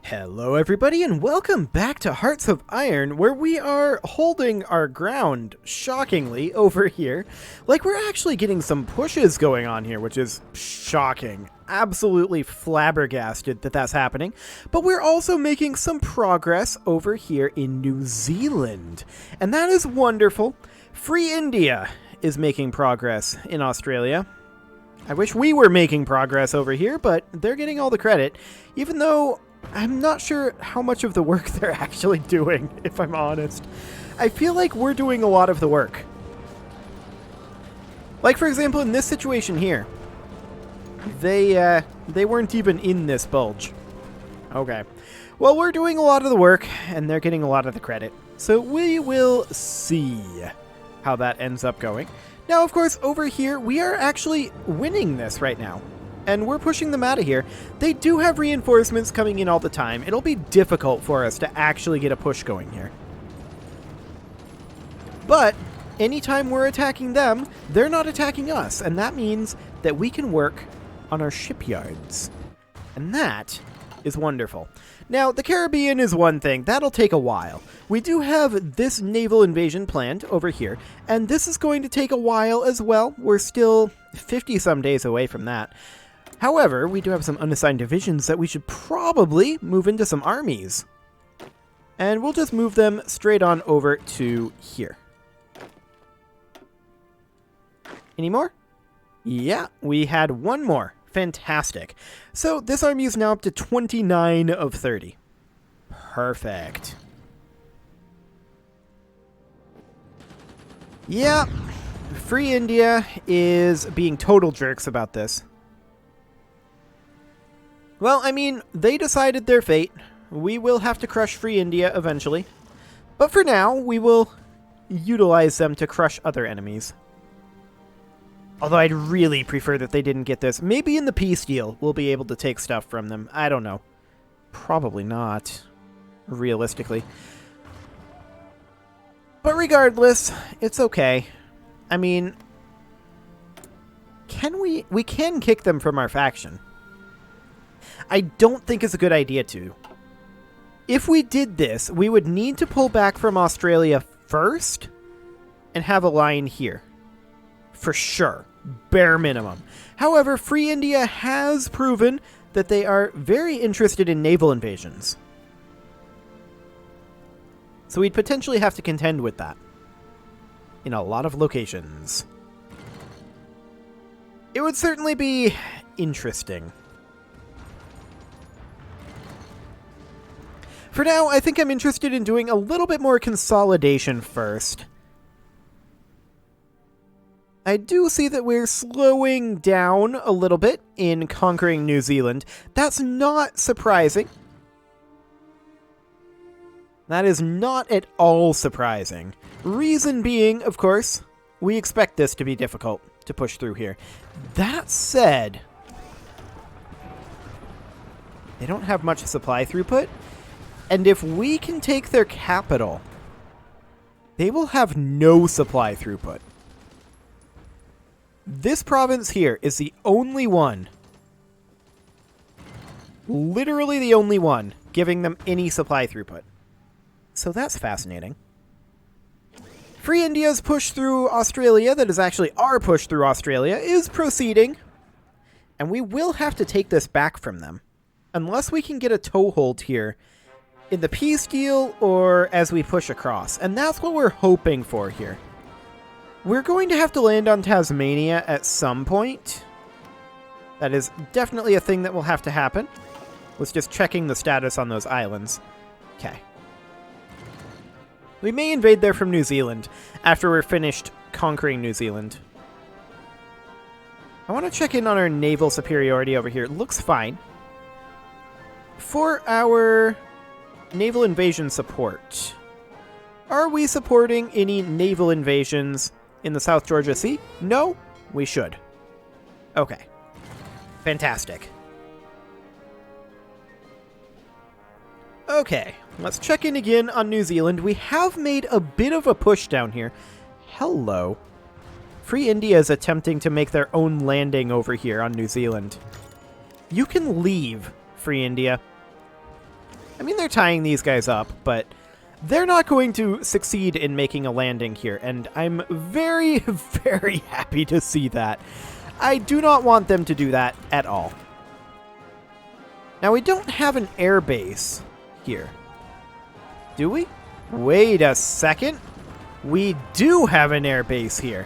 Hello everybody and welcome back to Hearts of Iron, where we are holding our ground, shockingly, over here. Like, we're actually getting some pushes going on here, which is shocking. Absolutely flabbergasted that that's happening. But we're also making some progress over here in New Zealand. And that is wonderful. Free India is making progress in Australia. I wish we were making progress over here, but they're getting all the credit, even though I'm not sure how much of the work they're actually doing, if I'm honest. I feel like we're doing a lot of the work. Like, for example, in this situation here, they weren't even in this bulge. Okay. Well, we're doing a lot of the work, and they're getting a lot of the credit. So we will see how that ends up going. Now, of course, over here, we are actually winning this right now. And we're pushing them out of here. They do have reinforcements coming in all the time. It'll be difficult for us to actually get a push going here. But anytime we're attacking them, they're not attacking us. And that means that we can work on our shipyards. And that is wonderful. Now, the Caribbean is one thing. That'll take a while. We do have this naval invasion planned over here. And this is going to take a while as well. We're still 50-some days away from that. However, we do have some unassigned divisions that we should probably move into some armies. And we'll just move them straight on over to here. Any more? Yeah, we had one more. Fantastic. So this army is now up to 29 of 30. Perfect. Yeah, Free India is being total jerks about this. Well, I mean, they decided their fate. We will have to crush Free India eventually. But for now, we will utilize them to crush other enemies. Although I'd really prefer that they didn't get this. Maybe in the peace deal, we'll be able to take stuff from them. I don't know. Probably not, realistically. But regardless, it's okay. I mean, we can kick them from our faction. I don't think it's a good idea to. If we did this, we would need to pull back from Australia first and have a line here. For sure. Bare minimum. However, Free India has proven that they are very interested in naval invasions. So we'd potentially have to contend with that in a lot of locations. It would certainly be interesting. For now, I think I'm interested in doing a little bit more consolidation first. I do see that we're slowing down a little bit in conquering New Zealand. That's not surprising. That is not at all surprising. Reason being, of course, we expect this to be difficult to push through here. That said, they don't have much supply throughput. And if we can take their capital, they will have no supply throughput. This province here is the only one, literally the only one, giving them any supply throughput. So that's fascinating. Free India's push through Australia, that is actually our push through Australia, is proceeding. And we will have to take this back from them, unless we can get a toehold here in the peace deal or as we push across. And that's what we're hoping for here. We're going to have to land on Tasmania at some point. That is definitely a thing that will have to happen. Was just checking the status on those islands. Okay. We may invade there from New Zealand after we're finished conquering New Zealand. I want to check in on our naval superiority over here. It looks fine. For our naval invasion support, are we supporting any naval invasions in the South Georgia Sea? No, we should. Okay. Fantastic. Okay, let's check in again on New Zealand. We have made a bit of a push down here. Hello. Free India is attempting to make their own landing over here on New Zealand. You can leave, Free India. I mean, they're tying these guys up, but they're not going to succeed in making a landing here, and I'm very, very happy to see that. I do not want them to do that at all. Now, we don't have an air base here. Do we? Wait a second. We do have an air base here.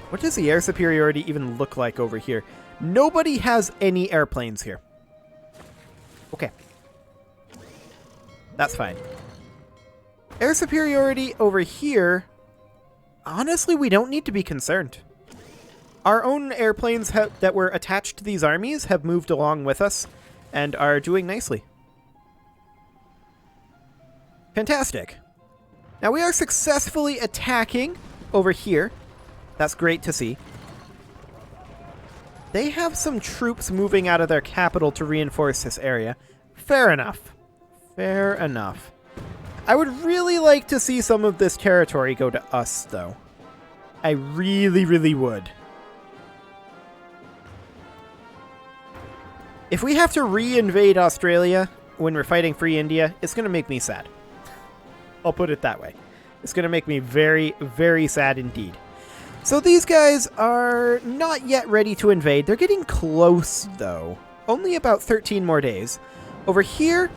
What does the air superiority even look like over here? Nobody has any airplanes here. Okay. That's fine. Air superiority over here. Honestly, we don't need to be concerned. Our own airplanes that were attached to these armies have moved along with us and are doing nicely. Fantastic. Now we are successfully attacking over here. That's great to see. They have some troops moving out of their capital to reinforce this area. Fair enough. Fair enough. I would really like to see some of this territory go to us, though. I really, really would. If we have to re-invade Australia when we're fighting Free India, it's going to make me sad. I'll put it that way. It's going to make me very, very sad indeed. So these guys are not yet ready to invade. They're getting close, though. Only about 13 more days. Over here,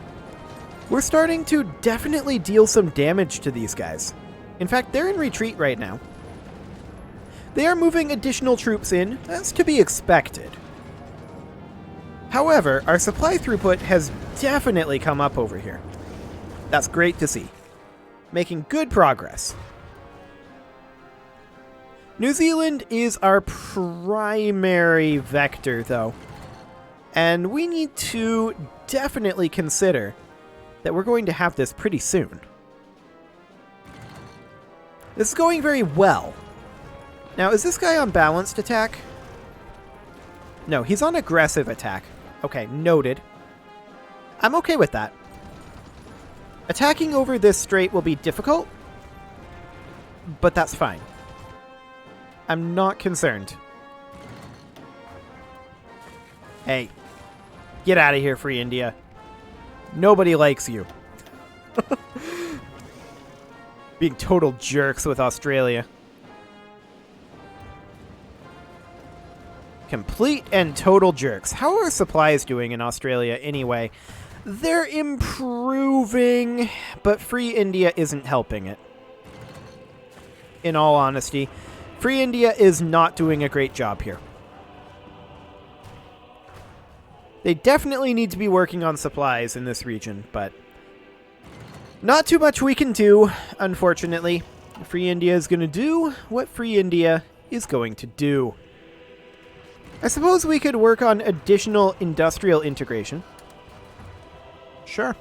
we're starting to definitely deal some damage to these guys. In fact, they're in retreat right now. They are moving additional troops in. That's to be expected. However, our supply throughput has definitely come up over here. That's great to see. Making good progress. New Zealand is our primary vector, though. And we need to definitely consider that we're going to have this pretty soon. This is going very well. Now, is this guy on balanced attack? No, he's on aggressive attack. Okay, noted. I'm okay with that. Attacking over this strait will be difficult, but that's fine. I'm not concerned. Hey, get out of here, Free India. Nobody likes you. Being total jerks with Australia. Complete and total jerks. How are supplies doing in Australia anyway? They're improving, but Free India isn't helping it. In all honesty, Free India is not doing a great job here. They definitely need to be working on supplies in this region, but not too much we can do, unfortunately. Free India is going to do what Free India is going to do. I suppose we could work on additional industrial integration. Sure.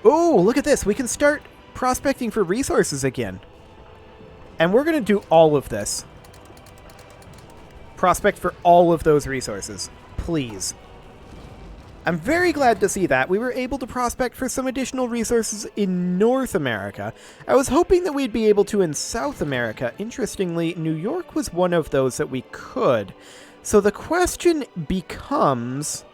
Oh, look at this. We can start prospecting for resources again. And we're going to do all of this. Prospect for all of those resources. Please. I'm very glad to see that. We were able to prospect for some additional resources in North America. I was hoping that we'd be able to in South America. Interestingly, New York was one of those that we could. So the question becomes...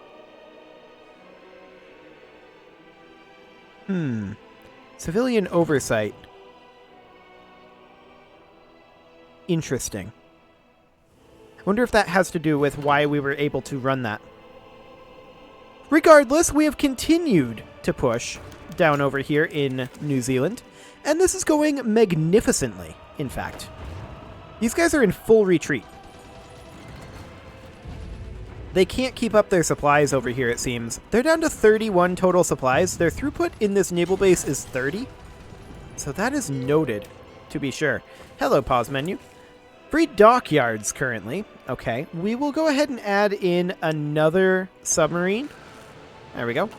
Civilian oversight. Interesting. I wonder if that has to do with why we were able to run that. Regardless, we have continued to push down over here in New Zealand, and this is going magnificently, in fact. These guys are in full retreat. They can't keep up their supplies over here, it seems. They're down to 31 total supplies. Their throughput in this naval base is 30. So that is noted, to be sure. Hello, pause menu. Free dockyards currently. Okay, we will go ahead and add in another submarine. There we go.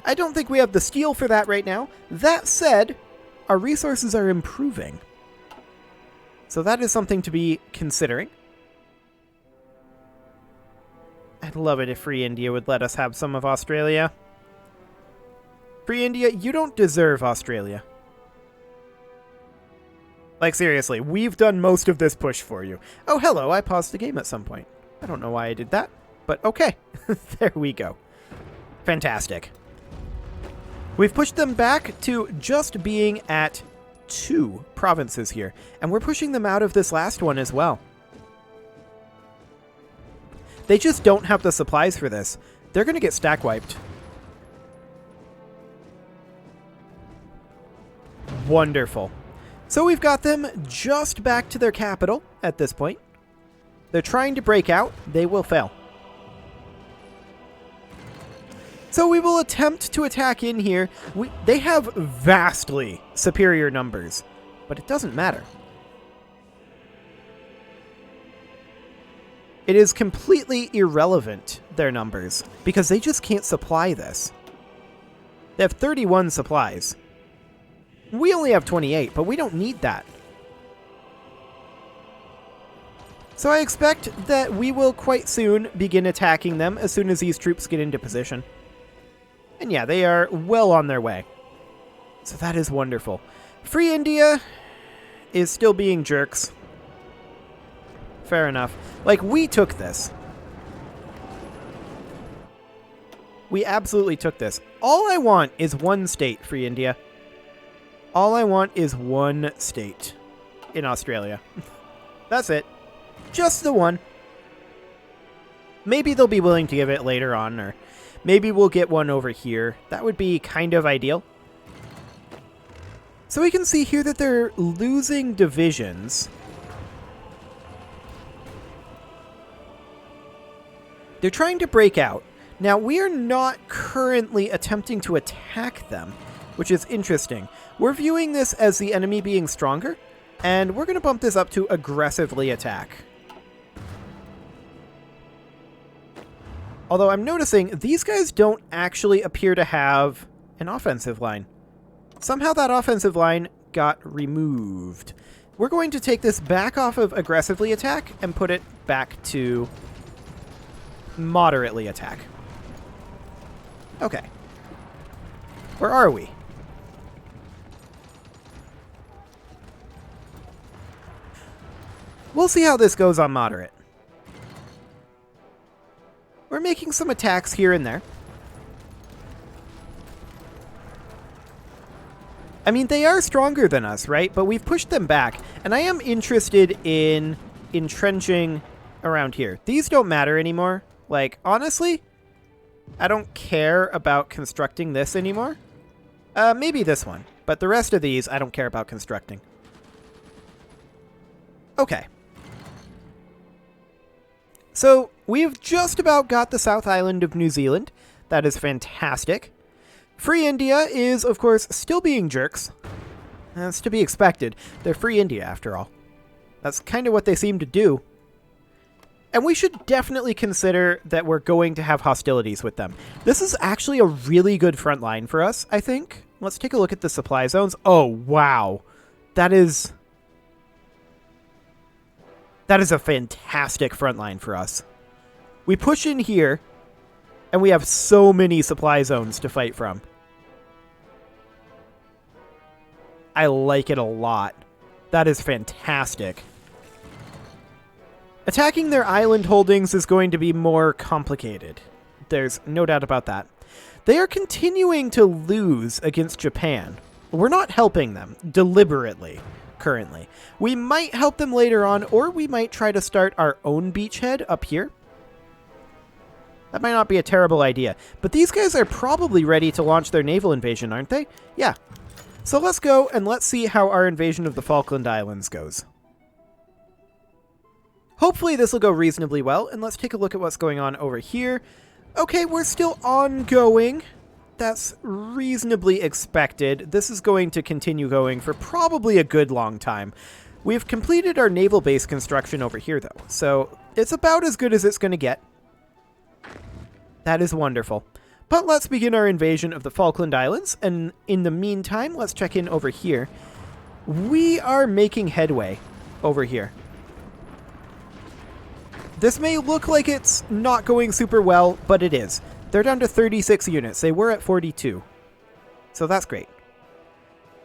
I don't think we have the steel for that right now. That said, our resources are improving. So that is something to be considering. I'd love it if Free India would let us have some of Australia. Free India, you don't deserve Australia. Like, seriously, we've done most of this push for you. Oh, hello, I paused the game at some point. I don't know why I did that, but okay. There we go. Fantastic. We've pushed them back to just being at 2 provinces here, and we're pushing them out of this last one as well. They just don't have the supplies for this. They're going to get stack wiped. Wonderful. So we've got them just back to their capital at this point. They're trying to break out. They will fail. So we will attempt to attack in here. They have vastly superior numbers, but it doesn't matter. It is completely irrelevant, their numbers, because they just can't supply this. They have 31 supplies. We only have 28, but we don't need that. So I expect that we will quite soon begin attacking them as soon as these troops get into position. And yeah, they are well on their way. So that is wonderful. Free India is still being jerks. Fair enough. Like, we took this. We absolutely took this. All I want is one state, Free India. All I want is one state in Australia. That's it. Just the one. Maybe they'll be willing to give it later on, or maybe we'll get one over here. That would be kind of ideal. So we can see here that they're losing divisions. They're trying to break out. Now, we are not currently attempting to attack them, which is interesting. We're viewing this as the enemy being stronger, and we're going to bump this up to aggressively attack. Although I'm noticing these guys don't actually appear to have an offensive line. Somehow that offensive line got removed. We're going to take this back off of aggressively attack and put it back to moderately attack. Okay. Where are we? We'll see how this goes on moderate. We're making some attacks here and there. I mean, they are stronger than us, right? But we've pushed them back, and I am interested in entrenching around here. These don't matter anymore. Like, honestly, I don't care about constructing this anymore. Maybe this one, but the rest of these I don't care about constructing. Okay. So, we've just about got the South Island of New Zealand. That is fantastic. Free India is, of course, still being jerks. That's to be expected. They're Free India, after all. That's kind of what they seem to do. And we should definitely consider that we're going to have hostilities with them. This is actually a really good front line for us, I think. Let's take a look at the supply zones. Oh, wow. That is a fantastic front line for us. We push in here, and we have so many supply zones to fight from. I like it a lot. That is fantastic. Attacking their island holdings is going to be more complicated. There's no doubt about that. They are continuing to lose against Japan. We're not helping them deliberately currently. We might help them later on, or we might try to start our own beachhead up here. That might not be a terrible idea. But these guys are probably ready to launch their naval invasion, aren't they? Yeah. So let's go and let's see how our invasion of the Falkland Islands goes. Hopefully this will go reasonably well, and let's take a look at what's going on over here. Okay, we're still ongoing. That's reasonably expected. This is going to continue going for probably a good long time. We've completed our naval base construction over here, though, so it's about as good as it's going to get. That is wonderful. But let's begin our invasion of the Falkland Islands, and in the meantime, let's check in over here. We are making headway over here. This may look like it's not going super well, but it is. They're down to 36 units. They were at 42. So that's great.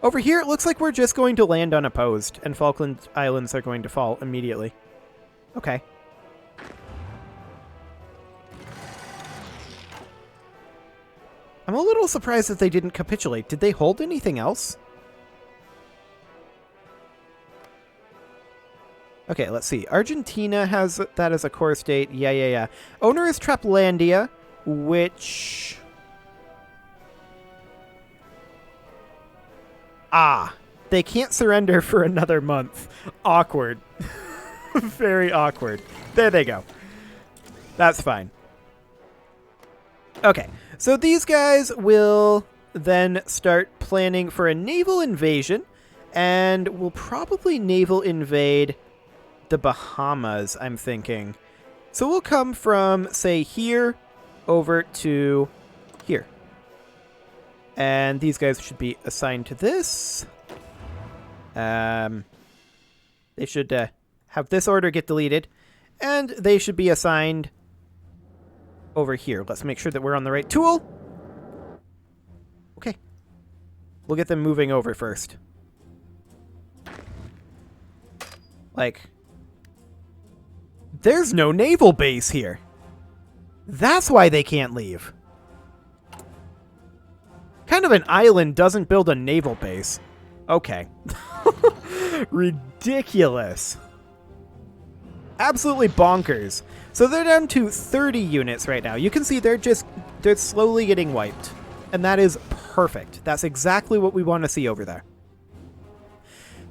Over here, it looks like we're just going to land unopposed, and Falkland Islands are going to fall immediately. Okay. I'm a little surprised that they didn't capitulate. Did they hold anything else? Okay, let's see. Argentina has that as a core state. Yeah. Owner is Traplandia, which... they can't surrender for another month. Awkward. Very awkward. There they go. That's fine. Okay, so these guys will then start planning for a naval invasion, and will probably naval invade the Bahamas, I'm thinking. So we'll come from, say, here over to here. And these guys should be assigned to this. They should have this order get deleted. And they should be assigned over here. Let's make sure that we're on the right tool. Okay. We'll get them moving over first. Like, there's no naval base here. That's why they can't leave. Kind of an island doesn't build a naval base. Okay. Ridiculous. Absolutely bonkers. So they're down to 30 units right now. You can see they're slowly getting wiped. And that is perfect. That's exactly what we want to see over there.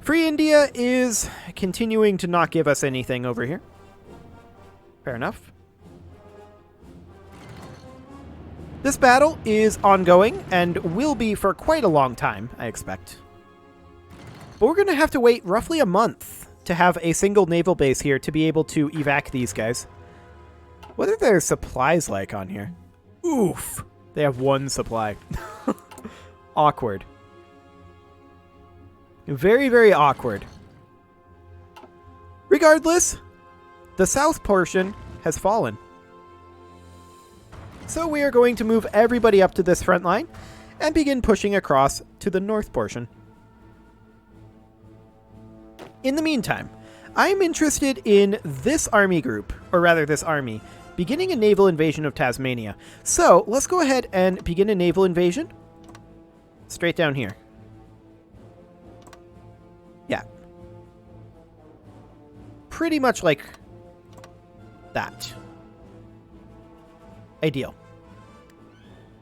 Free India is continuing to not give us anything over here. Fair enough. This battle is ongoing and will be for quite a long time, I expect. But we're going to have to wait roughly a month to have a single naval base here to be able to evac these guys. What are their supplies like on here? Oof. They have one supply. Awkward. Very, very awkward. Regardless, the south portion has fallen. So we are going to move everybody up to this front line and begin pushing across to the north portion. In the meantime, I'm interested in this army group, or rather this army, beginning a naval invasion of Tasmania. So let's go ahead and begin a naval invasion. Straight down here. Yeah. Pretty much like that. Ideal.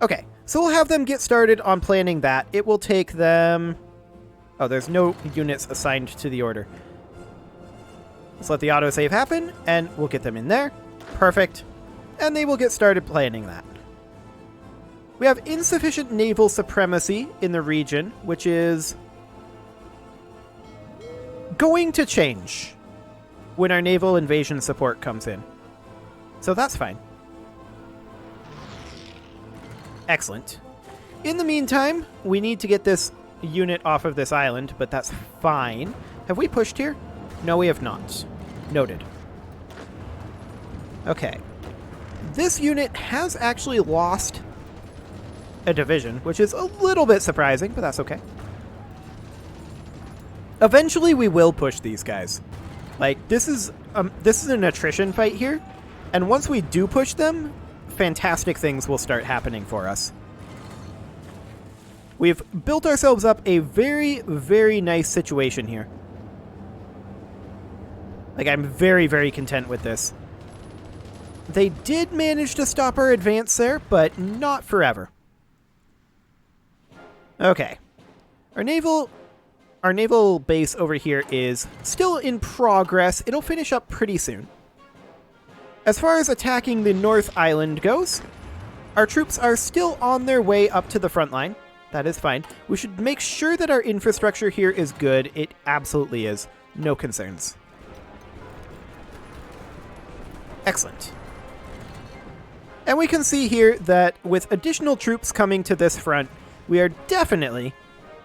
Okay, so we'll have them get started on planning that. It will take them... Oh, there's no units assigned to the order. Let's let the autosave happen, and we'll get them in there. Perfect. And they will get started planning that. We have insufficient naval supremacy in the region, which is going to change when our naval invasion support comes in. So that's fine. Excellent. In the meantime, we need to get this unit off of this island, but that's fine. Have we pushed here? No, we have not. Noted. Okay. This unit has actually lost a division, which is a little bit surprising, but that's okay. Eventually, we will push these guys. Like, this is an attrition fight here, and once we do push them, fantastic things will start happening for us. We've built ourselves up a very, very nice situation here. Like, I'm very, very content with this. They did manage to stop our advance there, but not forever. Okay. Our naval base over here is still in progress. It'll finish up pretty soon. As far as attacking the North Island goes, our troops are still on their way up to the front line. That is fine. We should make sure that our infrastructure here is good. It absolutely is. No concerns. Excellent. And we can see here that with additional troops coming to this front, we are definitely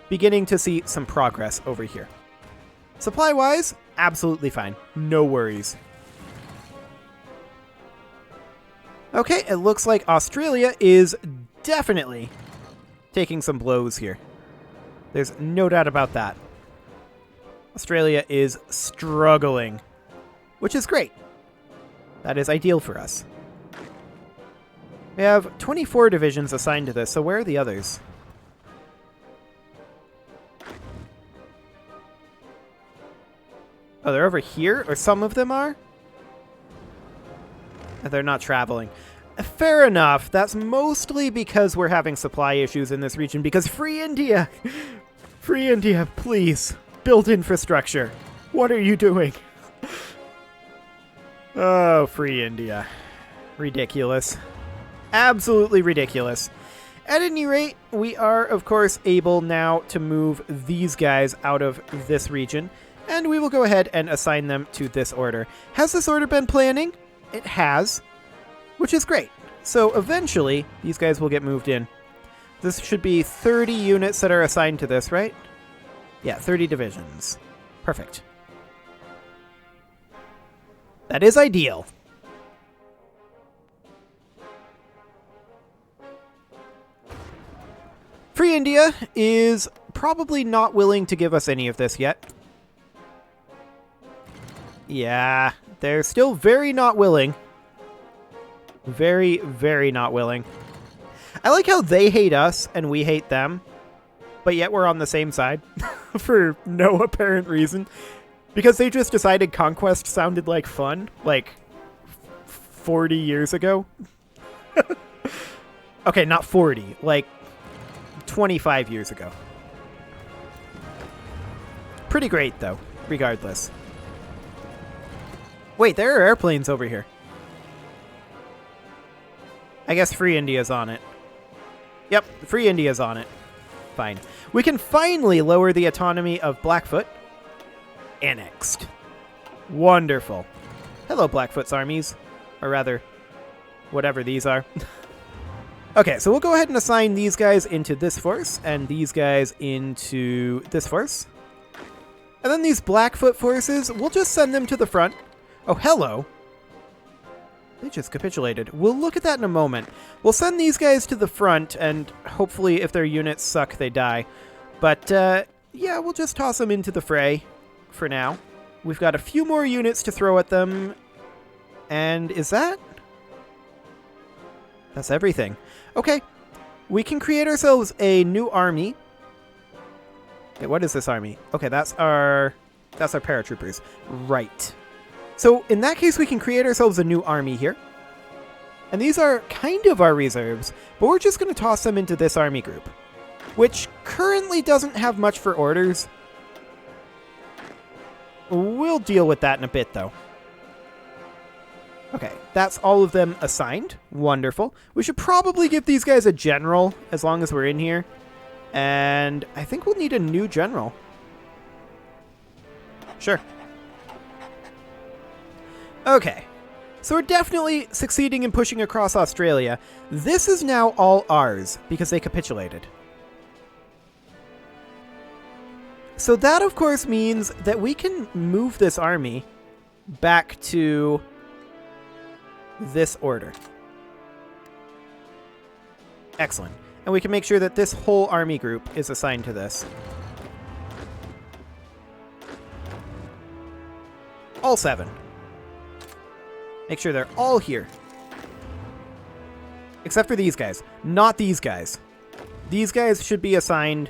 beginning to see some progress over here. Supply-wise, absolutely fine. No worries. Okay, it looks like Australia is definitely taking some blows here. There's no doubt about that. Australia is struggling, which is great. That is ideal for us. We have 24 divisions assigned to this, so where are the others? Oh, they're over here? Or some of them are? They're not traveling. Fair enough. That's mostly because we're having supply issues in this region, because free India! Free India, please. Build infrastructure. What are you doing? Oh, free India. Ridiculous. Absolutely ridiculous. At any rate, we are, of course, able now to move these guys out of this region, and we will go ahead and assign them to this order. Has this order been planning? It has, which is great. So eventually, these guys will get moved in. This should be 30 units that are assigned to this, right? Yeah, 30 divisions. Perfect. That is ideal. Free India is probably not willing to give us any of this yet. Yeah, they're still very not willing. Very, very not willing. I like how they hate us and we hate them, but yet we're on the same side for no apparent reason. Because they just decided conquest sounded like fun, like 40 years ago. Okay, not 40, like 25 years ago. Pretty great, though, regardless. Wait, there are airplanes over here. I guess Free India's on it. Yep, Free India's on it. Fine. We can finally lower the autonomy of Blackfoot. Annexed. Wonderful. Hello, Blackfoot's armies. Or rather, whatever these are. Okay, so we'll go ahead and assign these guys into this force, and these guys into this force. And then these Blackfoot forces, we'll just send them to the front. Oh, hello. They just capitulated. We'll look at that in a moment. We'll send these guys to the front, and hopefully if their units suck, they die. But, yeah, we'll just toss them into the fray for now. We've got a few more units to throw at them. And is that? That's everything. Okay. We can create ourselves a new army. Wait, what is this army? Okay, that's our paratroopers. Right. So in that case, we can create ourselves a new army here. And these are kind of our reserves, but we're just going to toss them into this army group, which currently doesn't have much for orders. We'll deal with that in a bit, though. Okay, that's all of them assigned. Wonderful. We should probably give these guys a general as long as we're in here. And I think we'll need a new general. Sure. Okay, so we're definitely succeeding in pushing across Australia. This is now all ours because they capitulated. So that, of course, means that we can move this army back to this order. Excellent. And we can make sure that this whole army group is assigned to this. All 7. Make sure they're all here. Except for these guys. Not these guys. These guys should be assigned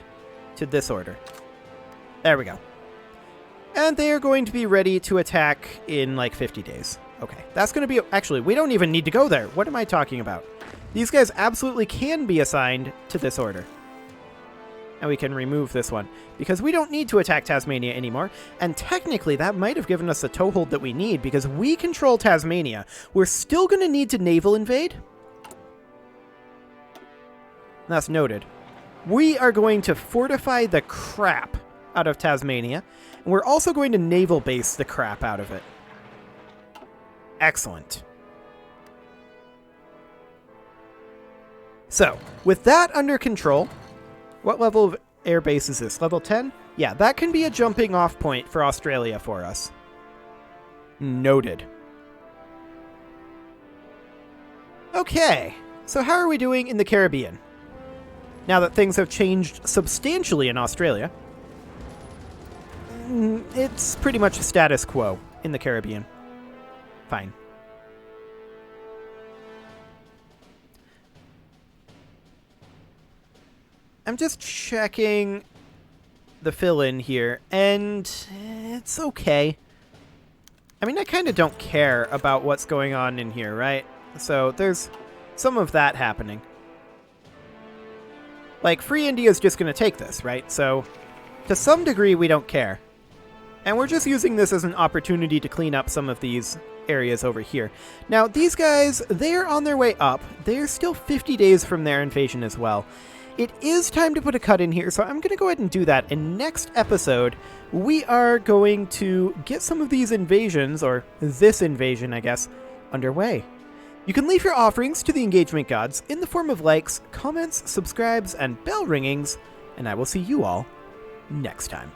to this order. There we go. And they are going to be ready to attack in like 50 days. Okay, that's going to be... Actually, we don't even need to go there. What am I talking about? These guys absolutely can be assigned to this order. And we can remove this one, because we don't need to attack Tasmania anymore. And technically, that might have given us the toehold that we need, because we control Tasmania. We're still going to need to naval invade. That's noted. We are going to fortify the crap out of Tasmania, and we're also going to naval base the crap out of it. Excellent. So, with that under control... What level of air base is this? Level 10? Yeah, that can be a jumping off point for Australia for us. Noted. Okay, so how are we doing in the Caribbean? Now that things have changed substantially in Australia. It's pretty much status quo in the Caribbean. Fine. I'm just checking the fill-in here, and it's okay. I mean, I kind of don't care about what's going on in here, right? So there's some of that happening. Like, Free India's just going to take this, right? So to some degree, we don't care. And we're just using this as an opportunity to clean up some of these areas over here. Now, these guys, they're on their way up. They're still 50 days from their invasion as well. It is time to put a cut in here, so I'm going to go ahead and do that. In next episode, we are going to get some of these invasions, or this invasion, I guess, underway. You can leave your offerings to the engagement gods in the form of likes, comments, subscribes, and bell ringings, and I will see you all next time.